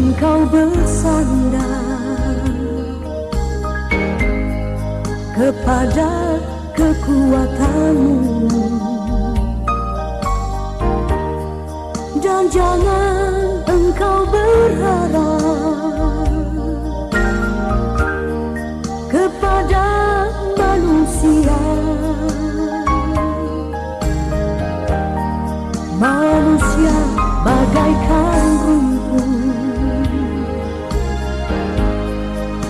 engkau bersandar kepada kekuatanmu, dan jangan engkau berharap kepada manusia. Manusia bagaikan rumput,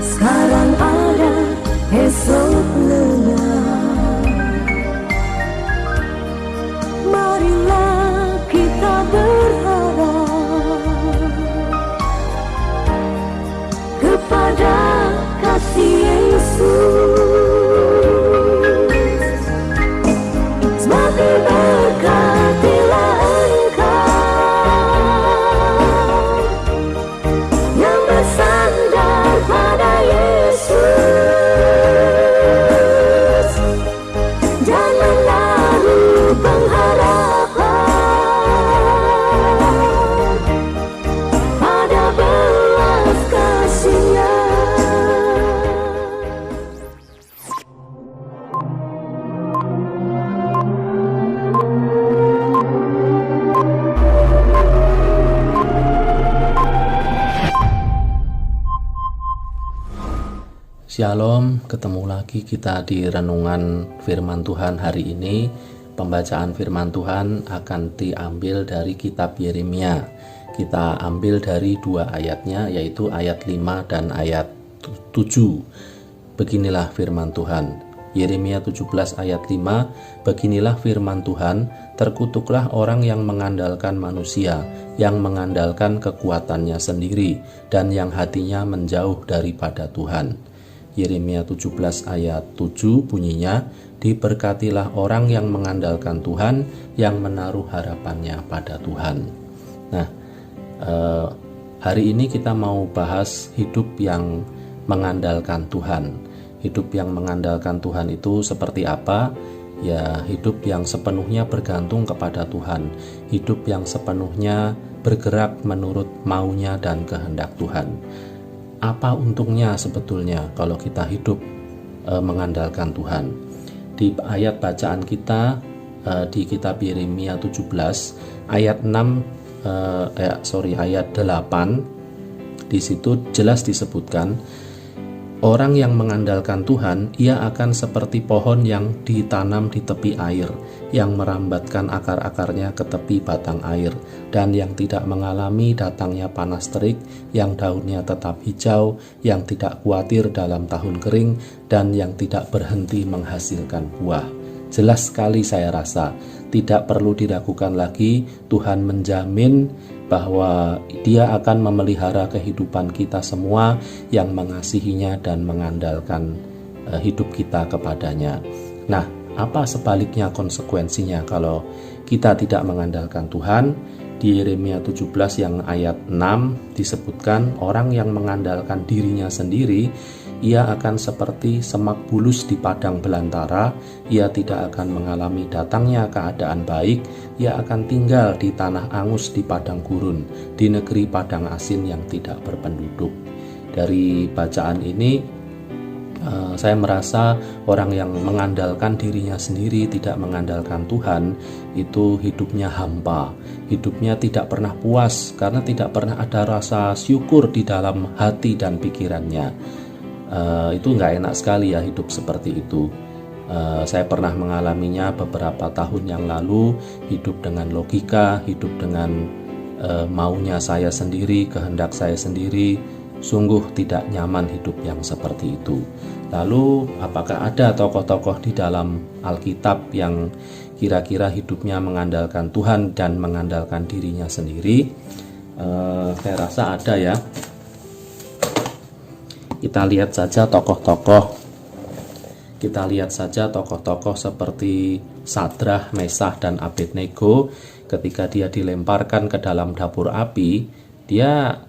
sekarang ada, esok lenyap. Marilah kita berharap kepada kasih Yesus. Semakin berkatilah Shalom, ketemu lagi kita di renungan firman Tuhan hari ini. Pembacaan firman Tuhan akan diambil dari kitab Yeremia. Kita ambil dari dua ayatnya, yaitu ayat 5 dan ayat 7. Beginilah firman Tuhan. Yeremia 17 ayat 5, beginilah firman Tuhan, terkutuklah orang yang mengandalkan manusia, yang mengandalkan kekuatannya sendiri, dan yang hatinya menjauh daripada Tuhan. Yeremia 17 ayat 7 bunyinya, diberkatilah orang yang mengandalkan Tuhan, yang menaruh harapannya pada Tuhan. Nah, hari ini kita mau bahas hidup yang mengandalkan Tuhan. Hidup yang mengandalkan Tuhan itu seperti apa? Ya, hidup yang sepenuhnya bergantung kepada Tuhan. Hidup yang sepenuhnya bergerak menurut maunya dan kehendak Tuhan. Apa untungnya sebetulnya kalau kita hidup mengandalkan Tuhan? Di ayat bacaan kita di kitab Yeremia 17 ayat 8, di situ jelas disebutkan, orang yang mengandalkan Tuhan, ia akan seperti pohon yang ditanam di tepi air, yang merambatkan akar-akarnya ke tepi batang air, dan yang tidak mengalami datangnya panas terik, yang daunnya tetap hijau, yang tidak khawatir dalam tahun kering, dan yang tidak berhenti menghasilkan buah. Jelas sekali saya rasa, tidak perlu diragukan lagi, Tuhan menjamin bahwa Dia akan memelihara kehidupan kita semua yang mengasihinya dan mengandalkan hidup kita kepadanya. Nah, apa sebaliknya konsekuensinya kalau kita tidak mengandalkan Tuhan? Di Yeremia 17 yang ayat 6 disebutkan, orang yang mengandalkan dirinya sendiri, ia akan seperti semak bulus di padang belantara, ia tidak akan mengalami datangnya keadaan baik, ia akan tinggal di tanah angus di padang gurun, di negeri padang asin yang tidak berpenduduk. Dari bacaan ini, saya merasa orang yang mengandalkan dirinya sendiri, tidak mengandalkan Tuhan, itu hidupnya hampa, hidupnya tidak pernah puas, karena tidak pernah ada rasa syukur di dalam hati dan pikirannya. Itu nggak enak sekali ya hidup seperti itu. Saya pernah mengalaminya beberapa tahun yang lalu, hidup dengan logika, hidup dengan maunya saya sendiri, kehendak saya sendiri. Sungguh tidak nyaman hidup yang seperti itu. Lalu apakah ada tokoh-tokoh di dalam Alkitab yang kira-kira hidupnya mengandalkan Tuhan dan mengandalkan dirinya sendiri? Saya rasa ada ya. Kita lihat saja tokoh-tokoh seperti Sadrah, Mesah, dan Abednego. Ketika dia dilemparkan ke dalam dapur api, dia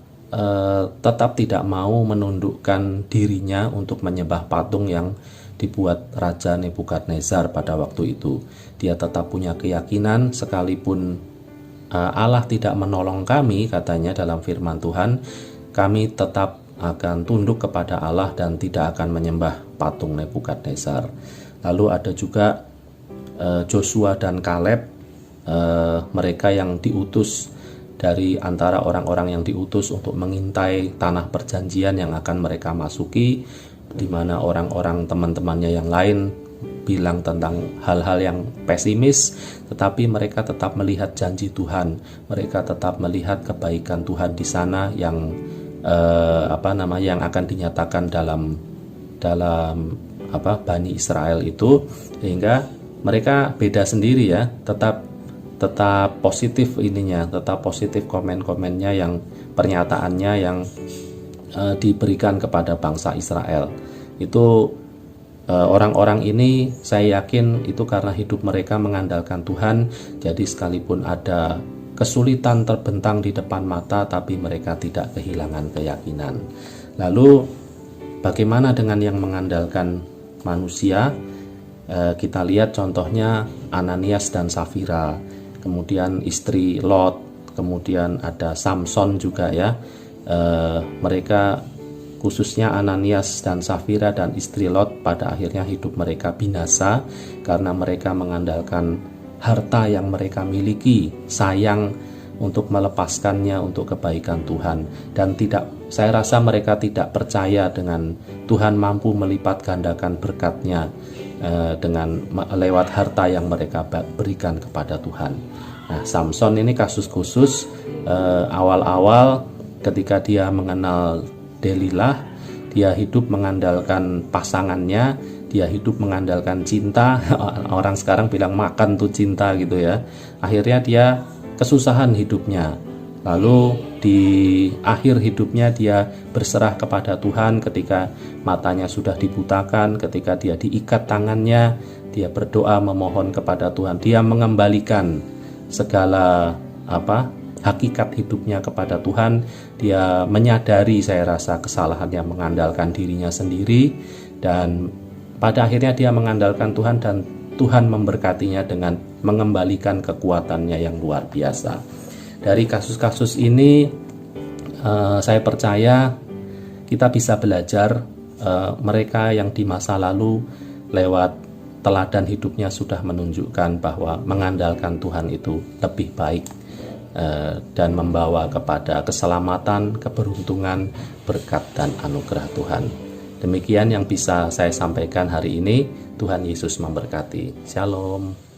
tetap tidak mau menundukkan dirinya untuk menyembah patung yang dibuat Raja Nebukadnezar pada waktu itu. Dia tetap punya keyakinan, sekalipun Allah tidak menolong kami, katanya dalam firman Tuhan, kami tetap akan tunduk kepada Allah dan tidak akan menyembah patung Nebukadnezar. Lalu ada juga Joshua dan Kaleb, mereka yang diutus dari antara orang-orang yang diutus untuk mengintai tanah perjanjian yang akan mereka masuki, di mana orang-orang teman-temannya yang lain bilang tentang hal-hal yang pesimis, tetapi mereka tetap melihat janji Tuhan, mereka tetap melihat kebaikan Tuhan di sana yang yang akan dinyatakan dalam Bani Israel itu, sehingga mereka beda sendiri ya, tetap positif ininya, tetap positif komen-komennya, yang pernyataannya yang diberikan kepada bangsa Israel. Itu orang-orang ini saya yakin itu karena hidup mereka mengandalkan Tuhan, jadi sekalipun ada kesulitan terbentang di depan mata, tapi mereka tidak kehilangan keyakinan. Lalu bagaimana dengan yang mengandalkan manusia? Kita lihat contohnya Ananias dan Safira, kemudian istri Lot, kemudian ada Samson juga ya. Mereka, khususnya Ananias dan Safira dan istri Lot, pada akhirnya hidup mereka binasa karena mereka mengandalkan harta yang mereka miliki, sayang untuk melepaskannya untuk kebaikan Tuhan, dan saya rasa mereka tidak percaya dengan Tuhan mampu melipat gandakan berkatnya dengan lewat harta yang mereka berikan kepada Tuhan. Nah, Samson ini kasus khusus. Awal-awal ketika dia mengenal Delilah, dia hidup mengandalkan pasangannya, dia hidup mengandalkan cinta. Orang sekarang bilang makan tuh cinta gitu ya. Akhirnya dia kesusahan hidupnya. Lalu di akhir hidupnya dia berserah kepada Tuhan ketika matanya sudah dibutakan, ketika dia diikat tangannya, dia berdoa memohon kepada Tuhan. Dia mengembalikan segala hakikat hidupnya kepada Tuhan. Dia menyadari, saya rasa, kesalahannya mengandalkan dirinya sendiri, dan pada akhirnya dia mengandalkan Tuhan, dan Tuhan memberkatinya dengan mengembalikan kekuatannya yang luar biasa. Dari kasus-kasus ini saya percaya kita bisa belajar, mereka yang di masa lalu lewat teladan hidupnya sudah menunjukkan bahwa mengandalkan Tuhan itu lebih baik dan membawa kepada keselamatan, keberuntungan, berkat dan anugerah Tuhan. Demikian yang bisa saya sampaikan hari ini. Tuhan Yesus memberkati. Shalom.